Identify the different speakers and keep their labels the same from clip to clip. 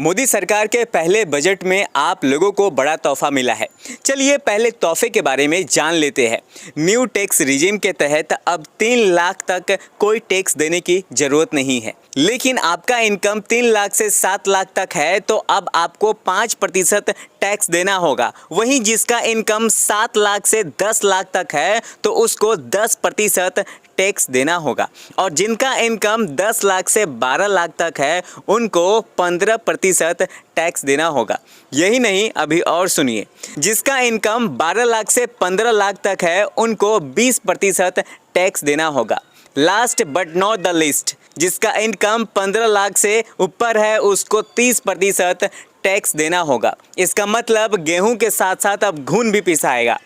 Speaker 1: मोदी सरकार के पहले बजट में आप लोगों को बड़ा तोहफा मिला है। चलिए पहले तोहफे के बारे में जान लेते हैं। न्यू टैक्स रिजीम के तहत अब 3 लाख तक कोई टैक्स देने की जरूरत नहीं है। लेकिन आपका इनकम 3 लाख से 7 लाख तक है तो अब आपको 5% टैक्स देना होगा। वहीं जिसका इनकम 7 लाख से 10 लाख तक है तो उसको 10% टैक्स देना होगा और जिनका इनकम 10 लाख से 12 लाख तक है उनको 15% टैक्स देना होगा। यही नहीं, अभी और सुनिए, जिसका इनकम 12 लाख से 15 लाख तक है उनको 20% टैक्स देना होगा। Last but not the list, जिसका इनकम 15 लाख से ऊपर है उसको 30% टैक्स देना होगा। इसका मतलब गेहूं के साथ साथ अब घुन भी पिसाएगा।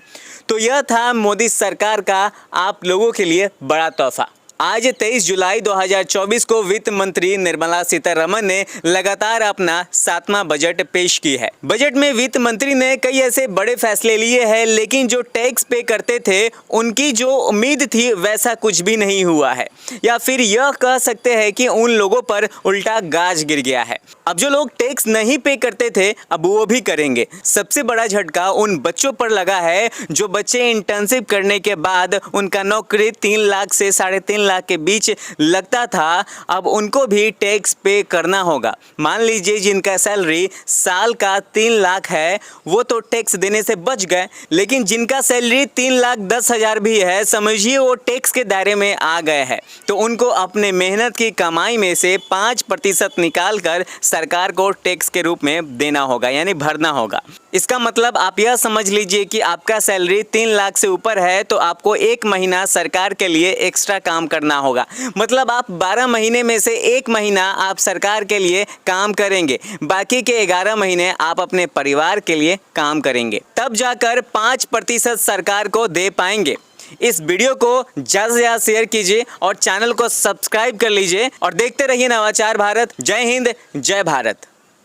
Speaker 1: तो यह था मोदी सरकार का आप लोगों के लिए बड़ा तोहफा। आज 23 जुलाई 2024 को वित्त मंत्री निर्मला सीतारमण ने लगातार अपना 7वां बजट पेश की है। बजट में वित्त मंत्री ने कई ऐसे बड़े फैसले लिए हैं, लेकिन जो टैक्स पे करते थे उनकी जो उम्मीद थी वैसा कुछ भी नहीं हुआ है, या फिर यह कह सकते हैं कि उन लोगों पर उल्टा गाज गिर गया है। अब जो लोग टैक्स नहीं पे करते थे अब वो भी करेंगे। सबसे बड़ा झटका उन बच्चों पर लगा है जो बच्चे इंटर्नशिप करने के बाद उनका नौकरी 3 लाख से 3.5 लाख के बीच लगता था, अब उनको भी टैक्स पे करना होगा। मान लीजिए जिनका सैलरी साल का 3 लाख है वो तो टैक्स देने से बच गए, लेकिन जिनका सैलरी 3,10,000 भी है, समझिए वो टैक्स के दायरे में आ गए हैं। तो उनको अपने मेहनत की कमाई में से 5% निकाल कर सरकार को टैक्स के रूप में देना होगा, यानी भरना होगा। इसका मतलब आप यह समझ लीजिए कि आपका सैलरी 3 लाख से ऊपर है तो आपको 1 महीना सरकार के लिए एक्स्ट्रा काम करना होगा। मतलब आप 12 महीने में से 1 महीना आप सरकार के लिए काम करेंगे, बाकी के 11 महीने आप अपने परिवार के लिए काम करेंगे, तब जाकर 5% सरकार को दे पाएंगे। इस वीडियो को ज़्यादा से ज़्यादा शेयर कीजिए और चैनल को सब्सक्राइब कर लीजिए और देखते रहिए नवाचार भारत। जय हिंद, जय भारत।